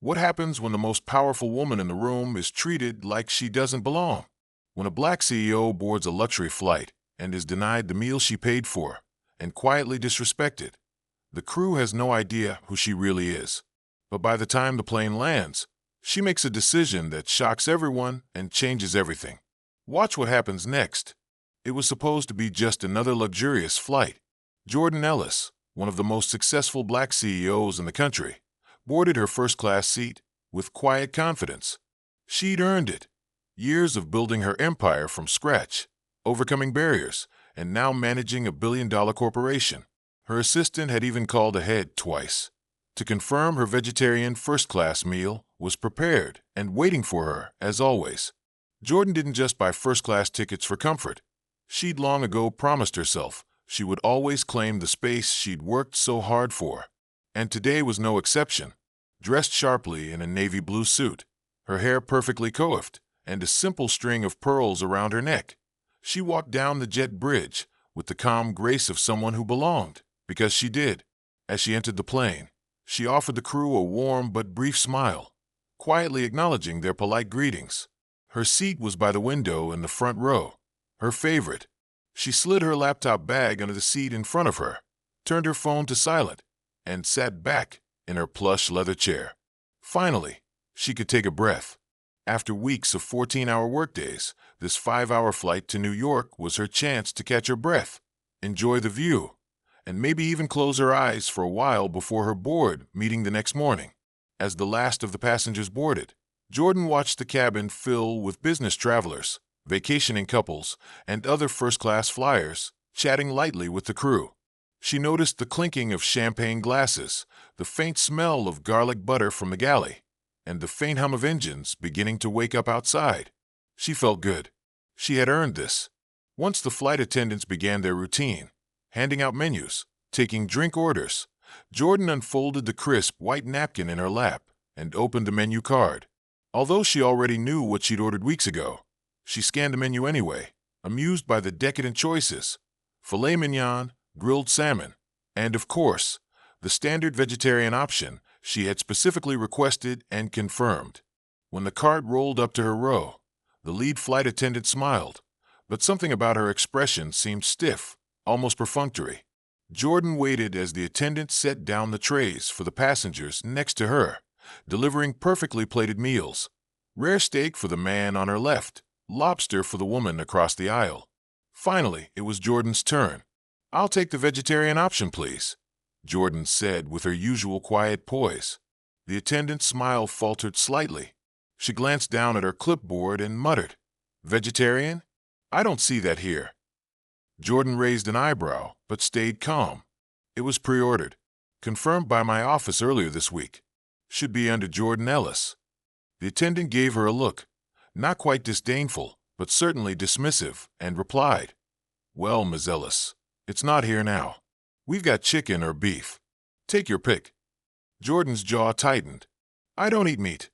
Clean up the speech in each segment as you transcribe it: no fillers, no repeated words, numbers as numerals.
What happens when the most powerful woman in the room is treated like she doesn't belong? When a black CEO boards a luxury flight and is denied the meal she paid for and quietly disrespected, the crew has no idea who she really is. But by the time the plane lands, she makes a decision that shocks everyone and changes everything. Watch what happens next. It was supposed to be just another luxurious flight. Jordan Ellis, one of the most successful black CEOs in the country, boarded her first-class seat with quiet confidence. She'd earned it. Years of building her empire from scratch, overcoming barriers, and now managing a billion-dollar corporation. Her assistant had even called ahead twice to confirm her vegetarian first-class meal was prepared and waiting for her, as always. Jordan didn't just buy first-class tickets for comfort. She'd long ago promised herself she would always claim the space she'd worked so hard for. And today was no exception. Dressed sharply in a navy blue suit, her hair perfectly coiffed, and a simple string of pearls around her neck, she walked down the jet bridge with the calm grace of someone who belonged, because she did. As she entered the plane, she offered the crew a warm but brief smile, quietly acknowledging their polite greetings. Her seat was by the window in the front row, her favorite. She slid her laptop bag under the seat in front of her, turned her phone to silent, and sat back in her plush leather chair. Finally, she could take a breath. After weeks of 14-hour workdays, this 5-hour flight to New York was her chance to catch her breath, enjoy the view, and maybe even close her eyes for a while before her board meeting the next morning. As the last of the passengers boarded, Jordan watched the cabin fill with business travelers, vacationing couples, and other first-class flyers, chatting lightly with the crew. She noticed the clinking of champagne glasses, the faint smell of garlic butter from the galley, and the faint hum of engines beginning to wake up outside. She felt good. She had earned this. Once the flight attendants began their routine, handing out menus, taking drink orders, Jordan unfolded the crisp white napkin in her lap and opened the menu card. Although she already knew what she'd ordered weeks ago, she scanned the menu anyway, amused by the decadent choices: filet mignon, grilled salmon, and, of course, the standard vegetarian option she had specifically requested and confirmed. When the cart rolled up to her row, the lead flight attendant smiled, but something about her expression seemed stiff, almost perfunctory. Jordan waited as the attendant set down the trays for the passengers next to her, delivering perfectly plated meals. Rare steak for the man on her left, lobster for the woman across the aisle. Finally, it was Jordan's turn. "I'll take the vegetarian option, please," Jordan said with her usual quiet poise. The attendant's smile faltered slightly. She glanced down at her clipboard and muttered, "Vegetarian? I don't see that here." Jordan raised an eyebrow, but stayed calm. "It was pre-ordered. Confirmed by my office earlier this week. Should be under Jordan Ellis." The attendant gave her a look, not quite disdainful, but certainly dismissive, and replied, "Well, Ms. Ellis, it's not here now. We've got chicken or beef. Take your pick." Jordan's jaw tightened. "I don't eat meat,"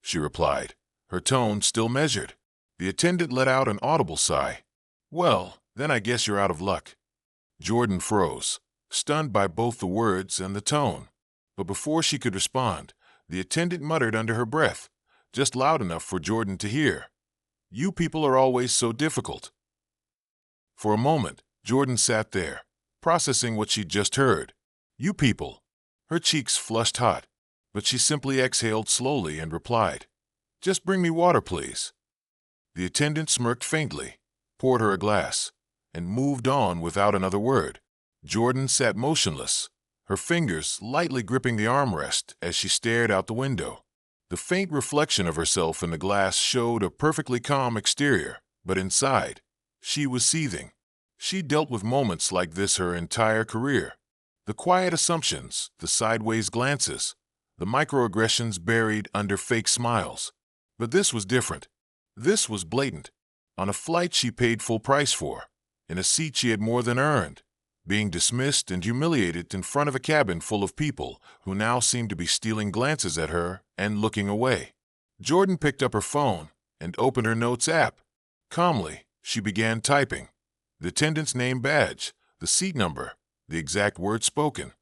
she replied, her tone still measured. The attendant let out an audible sigh. "Well, then I guess you're out of luck." Jordan froze, stunned by both the words and the tone. But before she could respond, the attendant muttered under her breath, just loud enough for Jordan to hear, "You people are always so difficult." For a moment, Jordan sat there, processing what she'd just heard. "You people." Her cheeks flushed hot, but she simply exhaled slowly and replied, "Just bring me water, please." The attendant smirked faintly, poured her a glass, and moved on without another word. Jordan sat motionless, her fingers lightly gripping the armrest as she stared out the window. The faint reflection of herself in the glass showed a perfectly calm exterior, but inside, she was seething. She dealt with moments like this her entire career. The quiet assumptions, the sideways glances, the microaggressions buried under fake smiles. But this was different. This was blatant. On a flight she paid full price for, in a seat she had more than earned, being dismissed and humiliated in front of a cabin full of people who now seemed to be stealing glances at her and looking away. Jordan picked up her phone and opened her notes app. Calmly, she began typing. The attendant's name badge, the seat number, the exact words spoken.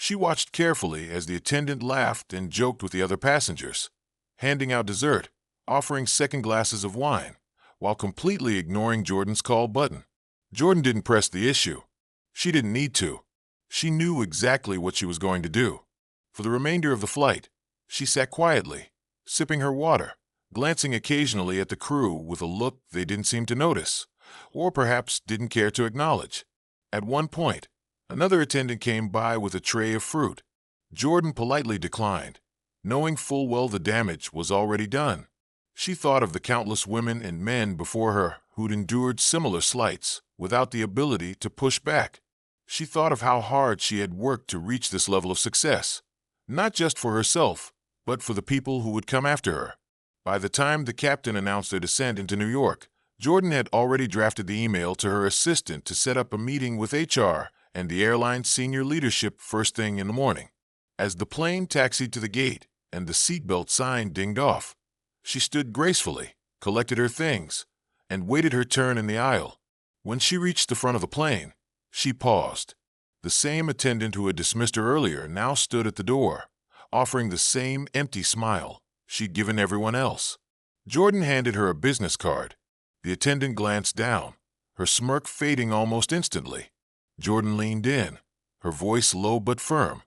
She watched carefully as the attendant laughed and joked with the other passengers, handing out dessert, offering second glasses of wine, while completely ignoring Jordan's call button. Jordan didn't press the issue. She didn't need to. She knew exactly what she was going to do. For the remainder of the flight, she sat quietly, sipping her water, glancing occasionally at the crew with a look they didn't seem to notice, or perhaps didn't care to acknowledge. At one point, another attendant came by with a tray of fruit. Jordan politely declined, knowing full well the damage was already done. She thought of the countless women and men before her who'd endured similar slights without the ability to push back. She thought of how hard she had worked to reach this level of success, not just for herself, but for the people who would come after her. By the time the captain announced their descent into New York, Jordan had already drafted the email to her assistant to set up a meeting with HR and the airline's senior leadership first thing in the morning. As the plane taxied to the gate and the seatbelt sign dinged off, she stood gracefully, collected her things, and waited her turn in the aisle. When she reached the front of the plane, she paused. The same attendant who had dismissed her earlier now stood at the door, offering the same empty smile she'd given everyone else. Jordan handed her a business card. The attendant glanced down, her smirk fading almost instantly. Jordan leaned in, her voice low but firm.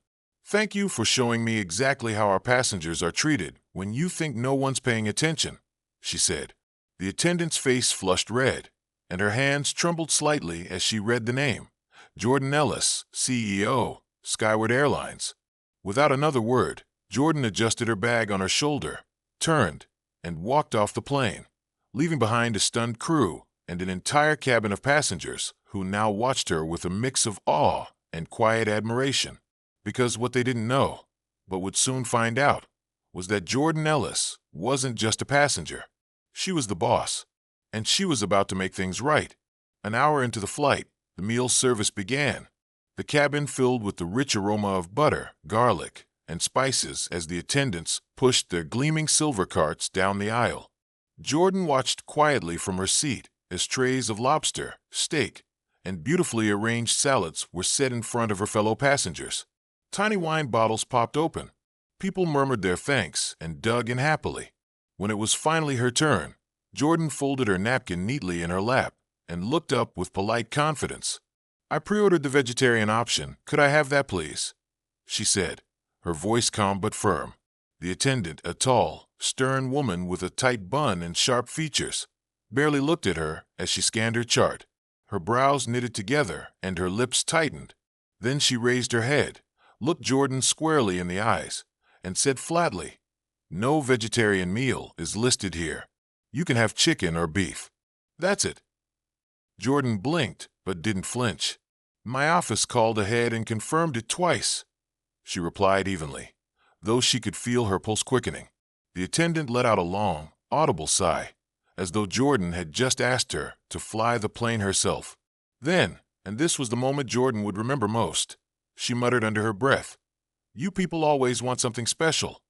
"Thank you for showing me exactly how our passengers are treated when you think no one's paying attention," she said. The attendant's face flushed red, and her hands trembled slightly as she read the name. Jordan Ellis, CEO, Skyward Airlines. Without another word, Jordan adjusted her bag on her shoulder, turned, and walked off the plane, leaving behind a stunned crew and an entire cabin of passengers who now watched her with a mix of awe and quiet admiration. Because what they didn't know, but would soon find out, was that Jordan Ellis wasn't just a passenger. She was the boss, and she was about to make things right. An hour into the flight, the meal service began, the cabin filled with the rich aroma of butter, garlic, and spices as the attendants pushed their gleaming silver carts down the aisle. Jordan watched quietly from her seat as trays of lobster, steak, and beautifully arranged salads were set in front of her fellow passengers. Tiny wine bottles popped open. People murmured their thanks and dug in happily. When it was finally her turn, Jordan folded her napkin neatly in her lap and looked up with polite confidence. "I pre-ordered the vegetarian option. Could I have that, please?" she said, her voice calm but firm. The attendant, a tall, stern woman with a tight bun and sharp features, barely looked at her as she scanned her chart. Her brows knitted together and her lips tightened. Then she raised her head, looked Jordan squarely in the eyes, and said flatly, "No vegetarian meal is listed here. You can have chicken or beef. That's it." Jordan blinked, but didn't flinch. "My office called ahead and confirmed it twice," she replied evenly, though she could feel her pulse quickening. The attendant let out a long, audible sigh, as though Jordan had just asked her to fly the plane herself. Then, and this was the moment Jordan would remember most, she muttered under her breath, "You people always want something special."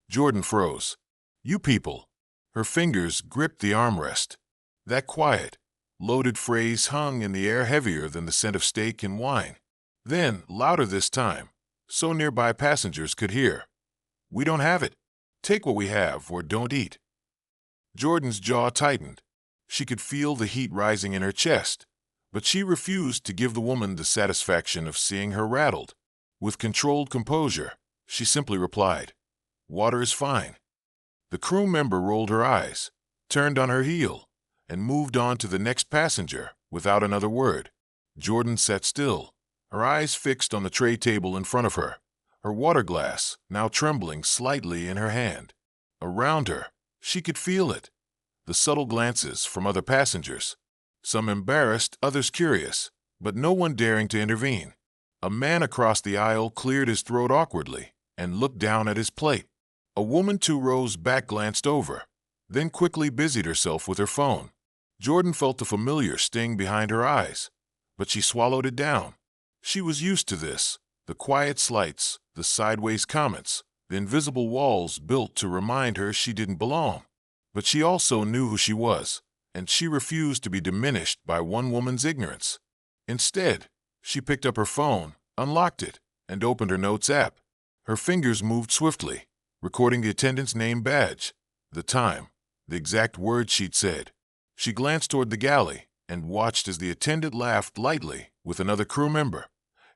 Jordan froze. "You people." Her fingers gripped the armrest. That quiet, loaded phrase hung in the air heavier than the scent of steak and wine. Then, louder this time, so nearby passengers could hear, "We don't have it. Take what we have or don't eat." Jordan's jaw tightened. She could feel the heat rising in her chest, but she refused to give the woman the satisfaction of seeing her rattled. With controlled composure, she simply replied, "Water is fine." The crew member rolled her eyes, turned on her heel, and moved on to the next passenger without another word. Jordan sat still, her eyes fixed on the tray table in front of her, her water glass now trembling slightly in her hand. Around her, she could feel it, the subtle glances from other passengers, some embarrassed, others curious, but no one daring to intervene. A man across the aisle cleared his throat awkwardly and looked down at his plate. A woman 2 rows back glanced over, then quickly busied herself with her phone. Jordan felt the familiar sting behind her eyes, but she swallowed it down. She was used to this, the quiet slights, the sideways comments, the invisible walls built to remind her she didn't belong. But she also knew who she was, and she refused to be diminished by one woman's ignorance. Instead, she picked up her phone, unlocked it, and opened her notes app. Her fingers moved swiftly, recording the attendant's name badge, the time, the exact words she'd said. She glanced toward the galley and watched as the attendant laughed lightly with another crew member,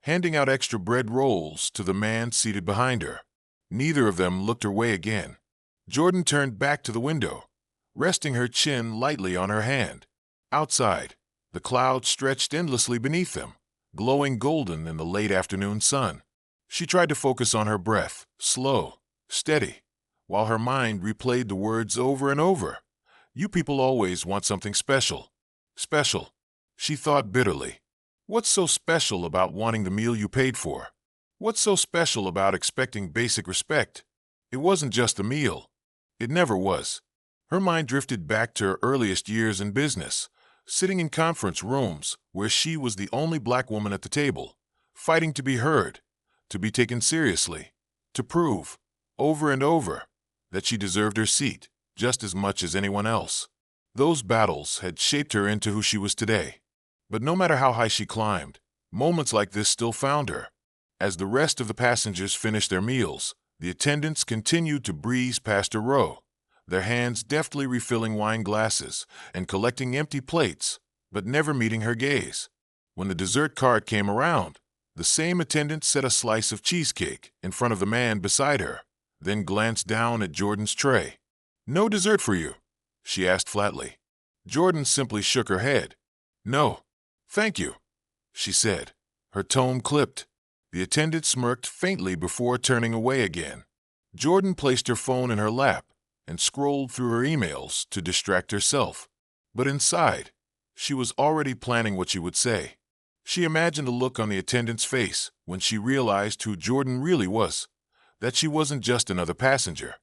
handing out extra bread rolls to the man seated behind her. Neither of them looked her way again. Jordan turned back to the window, resting her chin lightly on her hand. Outside, the clouds stretched endlessly beneath them, glowing golden in the late afternoon sun. She tried to focus on her breath, slow, steady, while her mind replayed the words over and over. You people always want something special. Special, she thought bitterly. What's so special about wanting the meal you paid for? What's so special about expecting basic respect? It wasn't just the meal. It never was. Her mind drifted back to her earliest years in business, sitting in conference rooms where she was the only black woman at the table, fighting to be heard, to be taken seriously, to prove, over and over, that she deserved her seat just as much as anyone else. Those battles had shaped her into who she was today. But no matter how high she climbed, moments like this still found her. As the rest of the passengers finished their meals, the attendants continued to breeze past her row, their hands deftly refilling wine glasses and collecting empty plates, but never meeting her gaze. When the dessert cart came around, the same attendant set a slice of cheesecake in front of the man beside her, then glanced down at Jordan's tray. "No dessert for you?" she asked flatly. Jordan simply shook her head. "No, thank you," she said, her tone clipped. The attendant smirked faintly before turning away again. Jordan placed her phone in her lap and scrolled through her emails to distract herself. But inside, she was already planning what she would say. She imagined the look on the attendant's face when she realized who Jordan really was, that she wasn't just another passenger,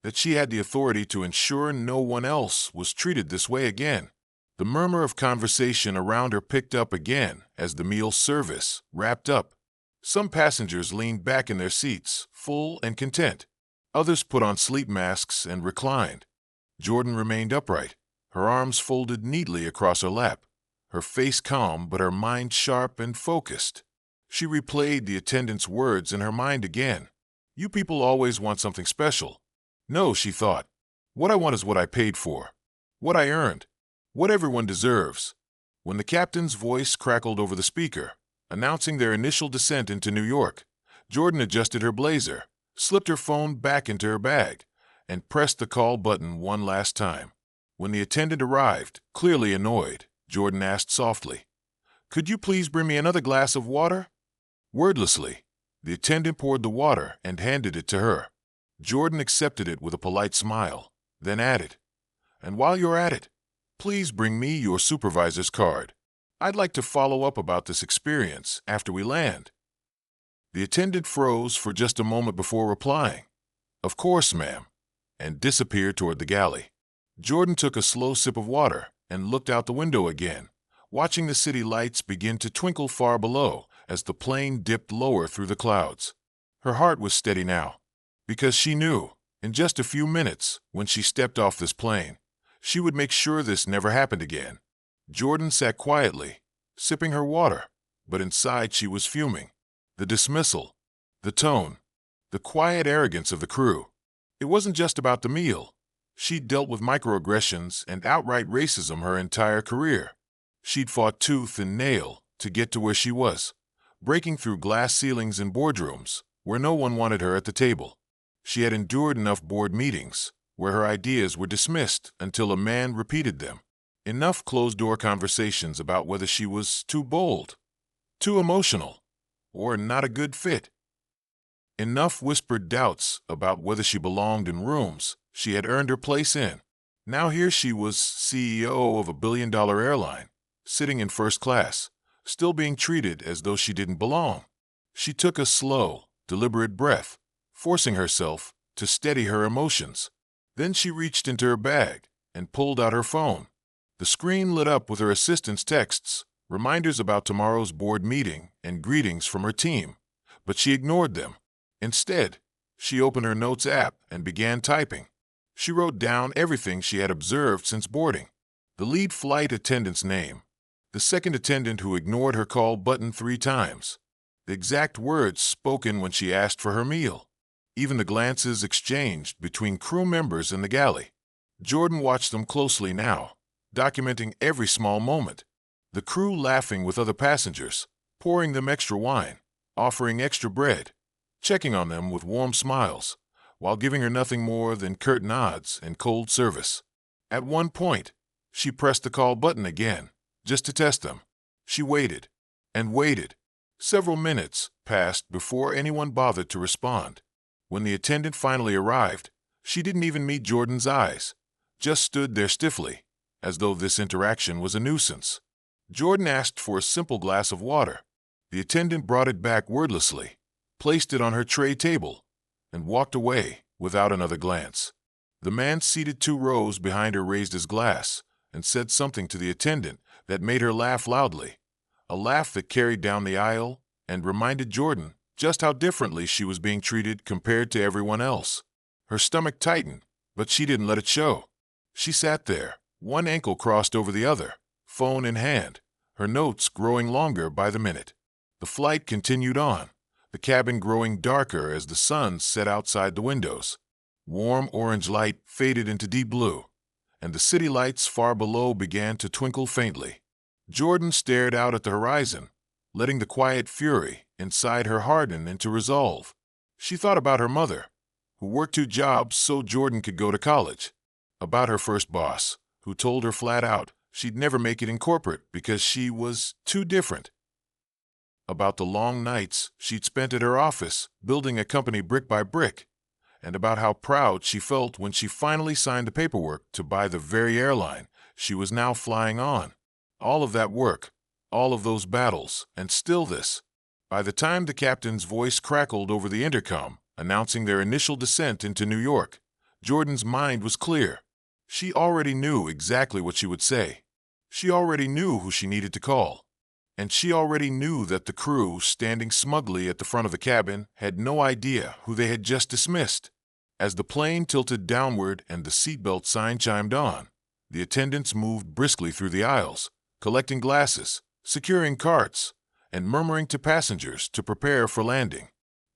that she had the authority to ensure no one else was treated this way again. The murmur of conversation around her picked up again as the meal service wrapped up. Some passengers leaned back in their seats, full and content. Others put on sleep masks and reclined. Jordan remained upright, her arms folded neatly across her lap, her face calm but her mind sharp and focused. She replayed the attendant's words in her mind again. You people always want something special. No, she thought. What I want is what I paid for, what I earned, what everyone deserves. When the captain's voice crackled over the speaker, announcing their initial descent into New York, Jordan adjusted her blazer, slipped her phone back into her bag, and pressed the call button one last time. When the attendant arrived, clearly annoyed, Jordan asked softly, "Could you please bring me another glass of water?" Wordlessly, the attendant poured the water and handed it to her. Jordan accepted it with a polite smile, then added, "And while you're at it, please bring me your supervisor's card. I'd like to follow up about this experience after we land." The attendant froze for just a moment before replying, "Of course, ma'am," and disappeared toward the galley. Jordan took a slow sip of water and looked out the window again, watching the city lights begin to twinkle far below as the plane dipped lower through the clouds. Her heart was steady now, because she knew, in just a few minutes, when she stepped off this plane, she would make sure this never happened again. Jordan sat quietly, sipping her water, but inside she was fuming. The dismissal, the tone, the quiet arrogance of the crew. It wasn't just about the meal. She'd dealt with microaggressions and outright racism her entire career. She'd fought tooth and nail to get to where she was, breaking through glass ceilings in boardrooms where no one wanted her at the table. She had endured enough board meetings where her ideas were dismissed until a man repeated them. Enough closed-door conversations about whether she was too bold, too emotional, or not a good fit. Enough whispered doubts about whether she belonged in rooms she had earned her place in. Now here she was CEO of a billion-dollar airline, sitting in first class, still being treated as though she didn't belong. She took a slow, deliberate breath, forcing herself to steady her emotions. Then she reached into her bag and pulled out her phone. The screen lit up with her assistant's texts, reminders about tomorrow's board meeting and greetings from her team, but she ignored them. Instead, she opened her notes app and began typing. She wrote down everything she had observed since boarding. The lead flight attendant's name, the second attendant who ignored her call button 3 times, the exact words spoken when she asked for her meal, even the glances exchanged between crew members in the galley. Jordan watched them closely now, documenting every small moment. The crew laughing with other passengers, pouring them extra wine, offering extra bread, checking on them with warm smiles, while giving her nothing more than curt nods and cold service. At one point, she pressed the call button again, just to test them. She waited and waited. Several minutes passed before anyone bothered to respond. When the attendant finally arrived, she didn't even meet Jordan's eyes, just stood there stiffly, as though this interaction was a nuisance. Jordan asked for a simple glass of water. The attendant brought it back wordlessly, placed it on her tray table, and walked away without another glance. The man seated 2 rows behind her raised his glass and said something to the attendant that made her laugh loudly, a laugh that carried down the aisle and reminded Jordan just how differently she was being treated compared to everyone else. Her stomach tightened, but she didn't let it show. She sat there, one ankle crossed over the other, phone in hand, her notes growing longer by the minute. The flight continued on, the cabin growing darker as the sun set outside the windows. Warm orange light faded into deep blue, and the city lights far below began to twinkle faintly. Jordan stared out at the horizon, letting the quiet fury inside her harden into resolve. She thought about her mother, who worked 2 jobs so Jordan could go to college, about her first boss, who told her flat out she'd never make it in corporate because she was too different, about the long nights she'd spent at her office building a company brick by brick, and about how proud she felt when she finally signed the paperwork to buy the very airline she was now flying on. All of that work, all of those battles, and still this. By the time the captain's voice crackled over the intercom, announcing their initial descent into New York, Jordan's mind was clear. She already knew exactly what she would say. She already knew who she needed to call. And she already knew that the crew, standing smugly at the front of the cabin, had no idea who they had just dismissed. As the plane tilted downward and the seatbelt sign chimed on, the attendants moved briskly through the aisles, collecting glasses, securing carts, and murmuring to passengers to prepare for landing.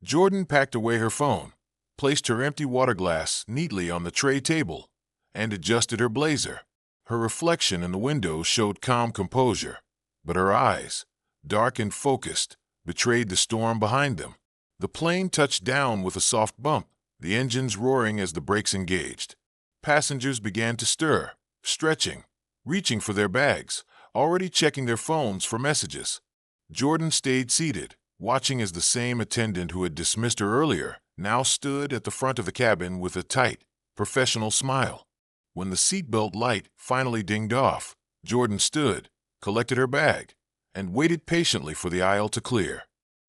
Jordan packed away her phone, placed her empty water glass neatly on the tray table, and adjusted her blazer. Her reflection in the window showed calm composure, but her eyes, dark and focused, betrayed the storm behind them. The plane touched down with a soft bump, the engines roaring as the brakes engaged. Passengers began to stir, stretching, reaching for their bags, already checking their phones for messages. Jordan stayed seated, watching as the same attendant who had dismissed her earlier now stood at the front of the cabin with a tight, professional smile. When the seatbelt light finally dinged off, Jordan stood, collected her bag, and waited patiently for the aisle to clear.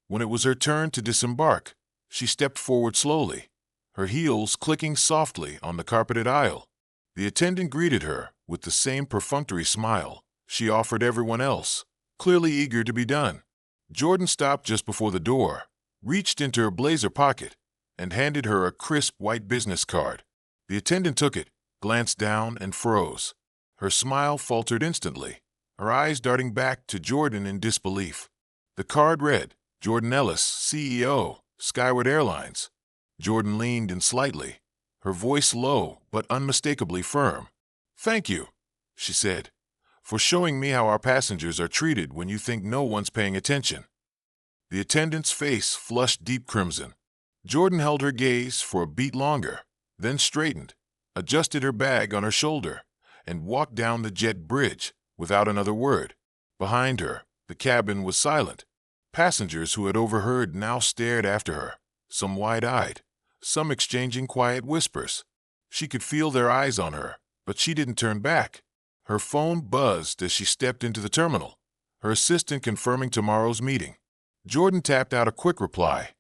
When it was her turn to disembark, she stepped forward slowly, her heels clicking softly on the carpeted aisle. The attendant greeted her with the same perfunctory smile she offered everyone else, clearly eager to be done. Jordan stopped just before the door, reached into her blazer pocket, and handed her a crisp white business card. The attendant took it, glanced down, and froze. Her smile faltered instantly, her eyes darting back to Jordan in disbelief. The card read, Jordan Ellis, CEO, Skyward Airlines. Jordan leaned in slightly, her voice low but unmistakably firm. "Thank you," she said, "for showing me how our passengers are treated when you think no one's paying attention." The attendant's face flushed deep crimson. Jordan held her gaze for a beat longer, then straightened, adjusted her bag on her shoulder, and walked down the jet bridge without another word. Behind her, the cabin was silent. Passengers who had overheard now stared after her, some wide-eyed, some exchanging quiet whispers. She could feel their eyes on her, but she didn't turn back. Her phone buzzed as she stepped into the terminal, her assistant confirming tomorrow's meeting. Jordan tapped out a quick reply.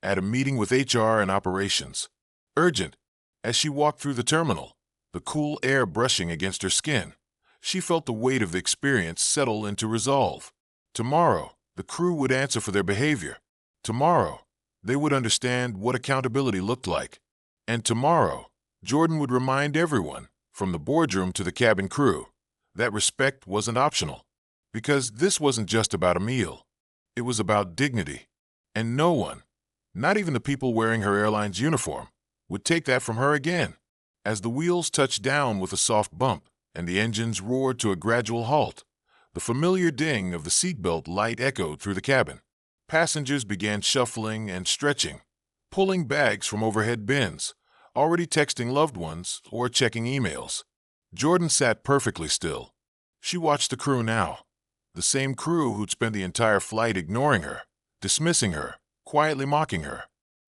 At a meeting with HR and operations. Urgent. As she walked through the terminal, the cool air brushing against her skin, she felt the weight of the experience settle into resolve. Tomorrow, the crew would answer for their behavior. Tomorrow, they would understand what accountability looked like. And tomorrow, Jordan would remind everyone, from the boardroom to the cabin crew, that respect wasn't optional. Because this wasn't just about a meal. It was about dignity. And no one, not even the people wearing her airline's uniform, would take that from her again. As the wheels touched down with a soft bump and the engines roared to a gradual halt, the familiar ding of the seatbelt light echoed through the cabin. Passengers began shuffling and stretching, pulling bags from overhead bins, already texting loved ones or checking emails. Jordan sat perfectly still. She watched the crew now, the same crew who'd spent the entire flight ignoring her, dismissing her, quietly mocking her.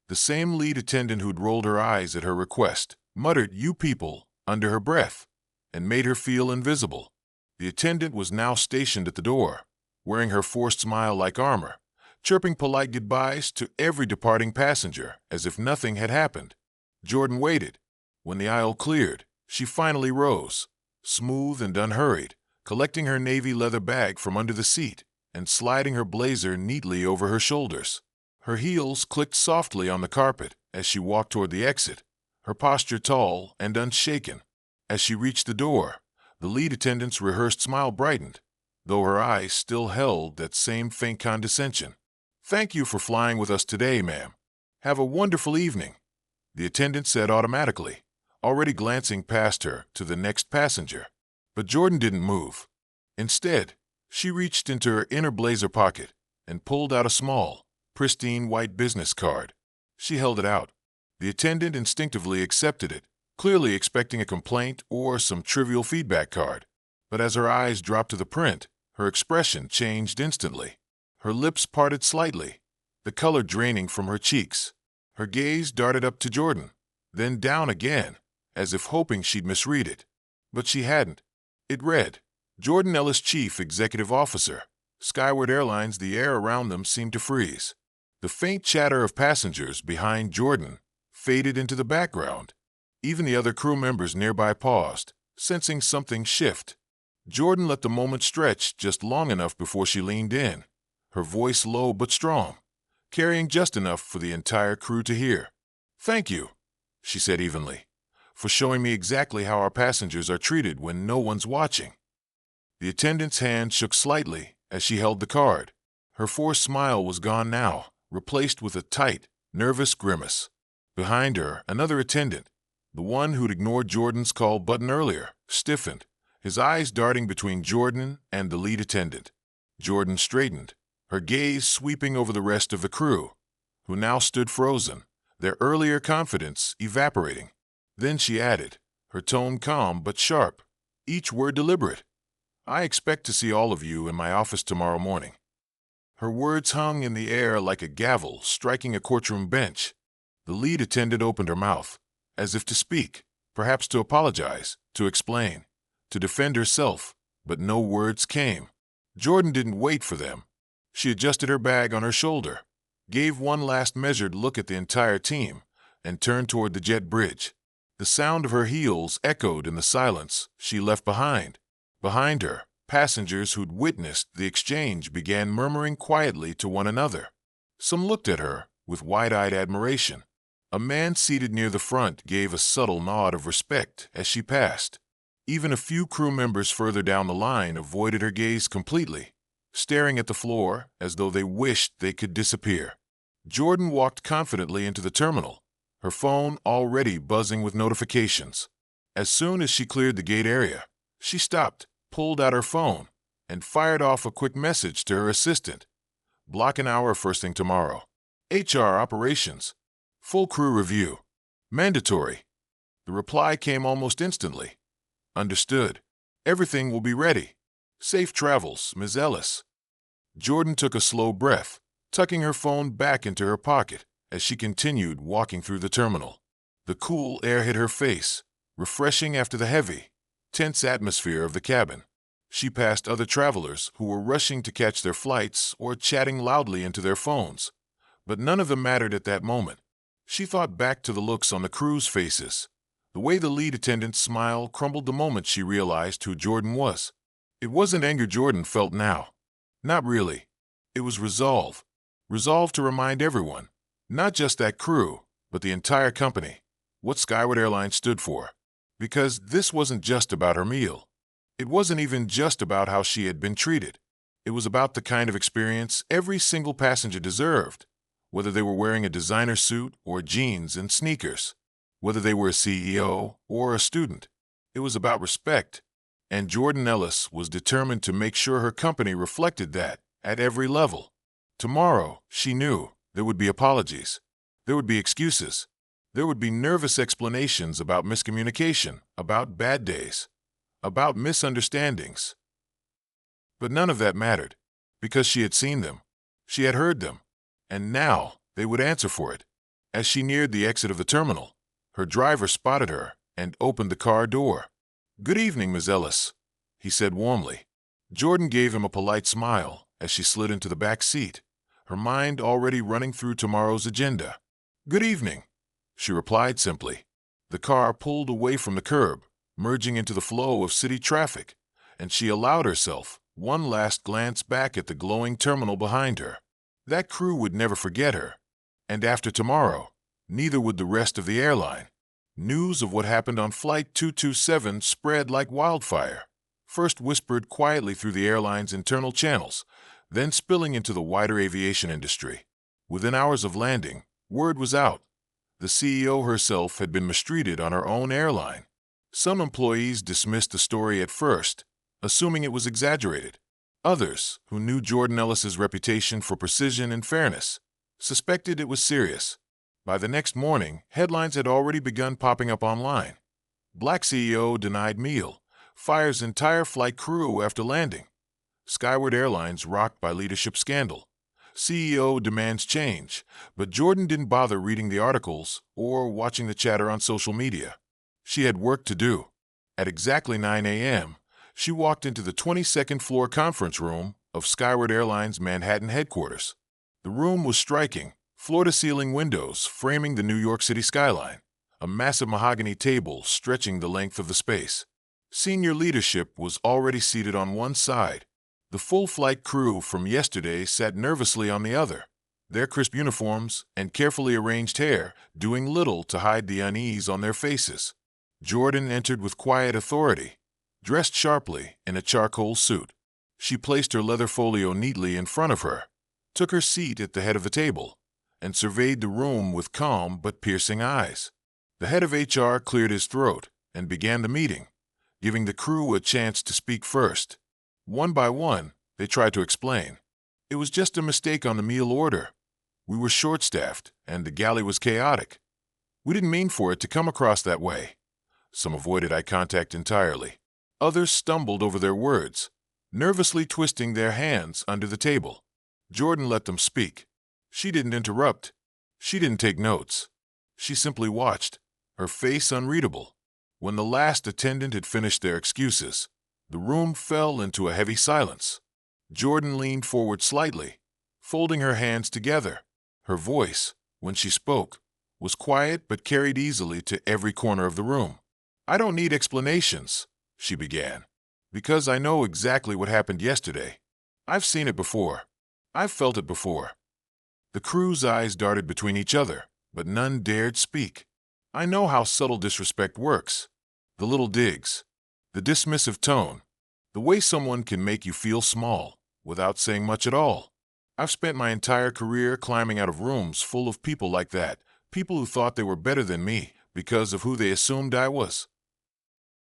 The same lead attendant who'd rolled her eyes at her request, muttered "you people" under her breath, and made her feel invisible. The attendant was now stationed at the door, wearing her forced smile like armor, chirping polite goodbyes to every departing passenger as if nothing had happened. Jordan waited. When the aisle cleared, she finally rose, smooth and unhurried, collecting her navy leather bag from under the seat and sliding her blazer neatly over her shoulders. Her heels clicked softly on the carpet as she walked toward the exit, her posture tall and unshaken. As she reached the door, the lead attendant's rehearsed smile brightened, though her eyes still held that same faint condescension. "Thank you for flying with us today, ma'am. Have a wonderful evening," the attendant said automatically, already glancing past her to the next passenger. But Jordan didn't move. Instead, she reached into her inner blazer pocket and pulled out a small, pristine white business card. She held it out. The attendant instinctively accepted it, clearly expecting a complaint or some trivial feedback card. But as her eyes dropped to the print, her expression changed instantly. Her lips parted slightly, the color draining from her cheeks. Her gaze darted up to Jordan, then down again, as if hoping she'd misread it. But she hadn't. It read, "Jordan Ellis, Chief Executive Officer, Skyward Airlines." The air around them seemed to freeze. The faint chatter of passengers behind Jordan faded into the background. Even the other crew members nearby paused, sensing something shift. Jordan let the moment stretch just long enough before she leaned in, her voice low but strong, carrying just enough for the entire crew to hear. "Thank you," she said evenly, "for showing me exactly how our passengers are treated when no one's watching." The attendant's hand shook slightly as she held the card. Her forced smile was gone now, replaced with a tight, nervous grimace. Behind her, another attendant, the one who'd ignored Jordan's call button earlier, stiffened, his eyes darting between Jordan and the lead attendant. Jordan straightened, her gaze sweeping over the rest of the crew, who now stood frozen, their earlier confidence evaporating. Then she added, her tone calm but sharp, each word deliberate, "I expect to see all of you in my office tomorrow morning." Her words hung in the air like a gavel striking a courtroom bench. The lead attendant opened her mouth, as if to speak, perhaps to apologize, to explain, to defend herself, but no words came. Jordan didn't wait for them. She adjusted her bag on her shoulder, gave one last measured look at the entire team, and turned toward the jet bridge. The sound of her heels echoed in the silence she left behind. Behind her, passengers who'd witnessed the exchange began murmuring quietly to one another. Some looked at her with wide-eyed admiration. A man seated near the front gave a subtle nod of respect as she passed. Even a few crew members further down the line avoided her gaze completely, staring at the floor as though they wished they could disappear. Jordan walked confidently into the terminal, her phone already buzzing with notifications. As soon as she cleared the gate area, she stopped, pulled out her phone, and fired off a quick message to her assistant. "Block an hour first thing tomorrow. HR operations. Full crew review. Mandatory." The reply came almost instantly. "Understood. Everything will be ready. Safe travels, Ms. Ellis." Jordan took a slow breath, tucking her phone back into her pocket as she continued walking through the terminal. The cool air hit her face, refreshing after the heavy, tense atmosphere of the cabin. She passed other travelers who were rushing to catch their flights or chatting loudly into their phones, but none of them mattered at that moment. She thought back to the looks on the crew's faces. The way the lead attendant's smile crumbled the moment she realized who Jordan was. It wasn't anger Jordan felt now. Not really. It was resolve. Resolve to remind everyone, not just that crew, but the entire company, what Skyward Airlines stood for. Because this wasn't just about her meal. It wasn't even just about how she had been treated. It was about the kind of experience every single passenger deserved. whether they were wearing a designer suit or jeans and sneakers, whether they were a CEO or a student. It was about respect, and Jordan Ellis was determined to make sure her company reflected that at every level. Tomorrow, she knew, there would be apologies. There would be excuses. There would be nervous explanations about miscommunication, about bad days, about misunderstandings. But none of that mattered, because she had seen them. She had heard them. And now they would answer for it. As she neared the exit of the terminal, her driver spotted her and opened the car door. "Good evening, Ms. Ellis," he said warmly. Jordan gave him a polite smile as she slid into the back seat, her mind already running through tomorrow's agenda. "Good evening," she replied simply. The car pulled away from the curb, merging into the flow of city traffic, and she allowed herself one last glance back at the glowing terminal behind her. That crew would never forget her, and after tomorrow, neither would the rest of the airline. News of what happened on Flight 227 spread like wildfire, first whispered quietly through the airline's internal channels, then spilling into the wider aviation industry. Within hours of landing, word was out. The CEO herself had been mistreated on her own airline. Some employees dismissed the story at first, assuming it was exaggerated. Others, who knew Jordan Ellis's reputation for precision and fairness, suspected it was serious. By the next morning, headlines had already begun popping up online. Black CEO denied meal, fires entire flight crew after landing. Skyward Airlines rocked by leadership scandal. CEO demands change, but Jordan didn't bother reading the articles or watching the chatter on social media. She had work to do. At exactly 9 a.m., she walked into the 22nd floor conference room of Skyward Airlines' Manhattan headquarters. The room was striking, floor-to-ceiling windows framing the New York City skyline, a massive mahogany table stretching the length of the space. Senior leadership was already seated on one side. The full flight crew from yesterday sat nervously on the other, their crisp uniforms and carefully arranged hair doing little to hide the unease on their faces. Jordan entered with quiet authority, dressed sharply in a charcoal suit. She placed her leather folio neatly in front of her, took her seat at the head of the table, and surveyed the room with calm but piercing eyes. The head of HR cleared his throat and began the meeting, giving the crew a chance to speak first. One by one, they tried to explain. It was just a mistake on the meal order. We were short-staffed, and the galley was chaotic. We didn't mean for it to come across that way. Some avoided eye contact entirely. Others stumbled over their words, nervously twisting their hands under the table. Jordan let them speak. She didn't interrupt. She didn't take notes. She simply watched, her face unreadable. When the last attendant had finished their excuses, the room fell into a heavy silence. Jordan leaned forward slightly, folding her hands together. Her voice, when she spoke, was quiet but carried easily to every corner of the room. "I don't need explanations," she began, "because I know exactly what happened yesterday. I've seen it before. I've felt it before." The crew's eyes darted between each other, but none dared speak. "I know how subtle disrespect works. The little digs, the dismissive tone, the way someone can make you feel small without saying much at all. I've spent my entire career climbing out of rooms full of people like that, people who thought they were better than me because of who they assumed I was."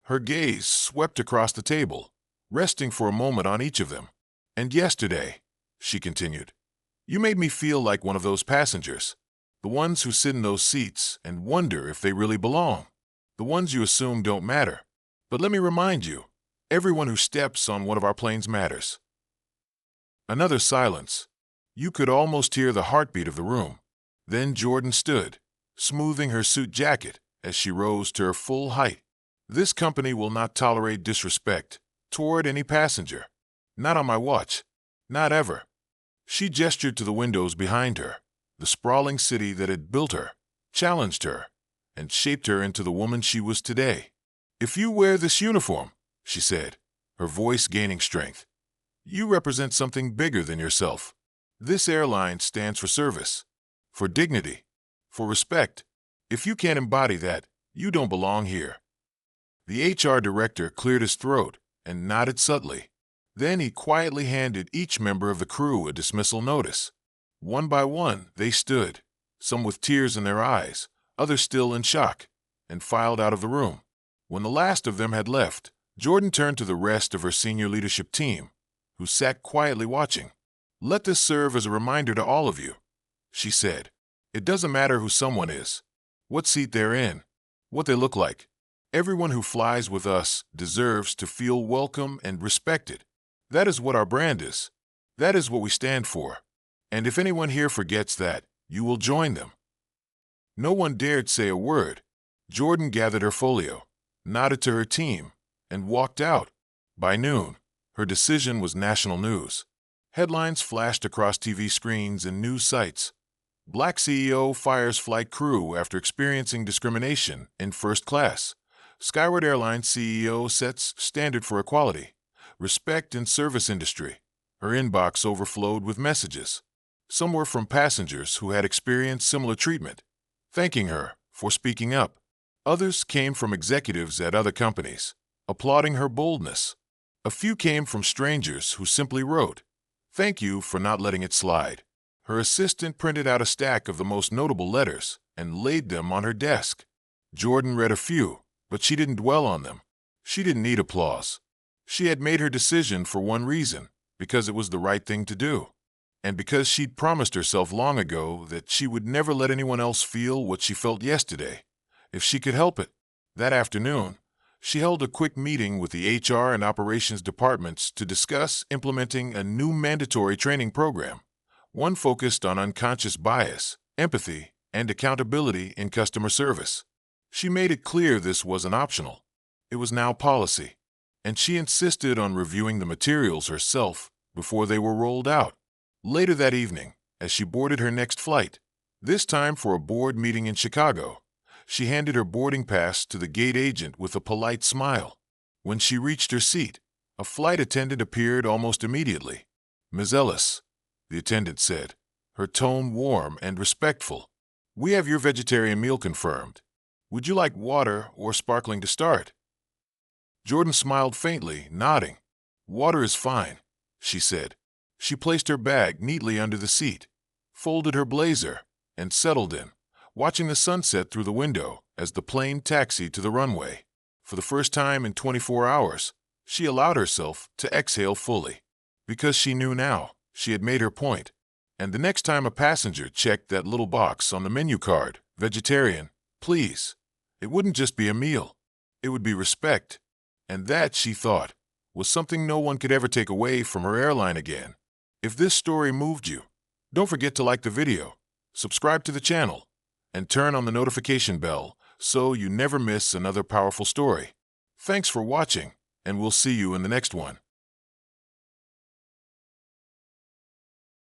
Her gaze swept across the table, resting for a moment on each of them. "And yesterday," she continued, "you made me feel like one of those passengers, the ones who sit in those seats and wonder if they really belong, the ones you assume don't matter. But let me remind you, everyone who steps on one of our planes matters." Another silence. You could almost hear the heartbeat of the room. Then Jordan stood, smoothing her suit jacket as she rose to her full height. "This company will not tolerate disrespect toward any passenger. Not on my watch. Not ever." She gestured to the windows behind her, the sprawling city that had built her, challenged her, and shaped her into the woman she was today. "If you wear this uniform," she said, her voice gaining strength, "you represent something bigger than yourself. This airline stands for service, for dignity, for respect. If you can't embody that, you don't belong here." The HR director cleared his throat and nodded subtly. Then he quietly handed each member of the crew a dismissal notice. One by one, they stood, some with tears in their eyes, others still in shock, and filed out of the room. When the last of them had left, Jordan turned to the rest of her senior leadership team, who sat quietly watching. "Let this serve as a reminder to all of you," she said. "It doesn't matter who someone is, what seat they're in, what they look like. Everyone who flies with us deserves to feel welcome and respected. That is what our brand is. That is what we stand for. And if anyone here forgets that, you will join them." No one dared say a word. Jordan gathered her folio, nodded to her team, and walked out. By noon, her decision was national news. Headlines flashed across TV screens and news sites. Black CEO fires flight crew after experiencing discrimination in first class. Skyward Airlines CEO sets standard for equality. Respect in service industry. Her inbox overflowed with messages. Some were from passengers who had experienced similar treatment, thanking her for speaking up. Others came from executives at other companies, applauding her boldness. A few came from strangers who simply wrote, "Thank you for not letting it slide." Her assistant printed out a stack of the most notable letters and laid them on her desk. Jordan read a few, but she didn't dwell on them. She didn't need applause. She had made her decision for one reason, because it was the right thing to do. And because she'd promised herself long ago that she would never let anyone else feel what she felt yesterday, if she could help it. That afternoon, she held a quick meeting with the HR and operations departments to discuss implementing a new mandatory training program, one focused on unconscious bias, empathy, and accountability in customer service. She made it clear this wasn't optional. It was now policy, and she insisted on reviewing the materials herself before they were rolled out. Later that evening, as she boarded her next flight, this time for a board meeting in Chicago, she handed her boarding pass to the gate agent with a polite smile. When she reached her seat, a flight attendant appeared almost immediately. "Ms. Ellis," the attendant said, her tone warm and respectful, "we have your vegetarian meal confirmed. Would you like water or sparkling to start?" Jordan smiled faintly, nodding. "Water is fine," she said. She placed her bag neatly under the seat, folded her blazer, and settled in, watching the sunset through the window as the plane taxied to the runway. For the first time in 24 hours, she allowed herself to exhale fully, because she knew now she had made her point. And the next time a passenger checked that little box on the menu card, "Vegetarian, please," it wouldn't just be a meal. It would be respect. And that, she thought, was something no one could ever take away from her airline again. If this story moved you, don't forget to like the video, subscribe to the channel, and turn on the notification bell so you never miss another powerful story. Thanks for watching, and we'll see you in the next one.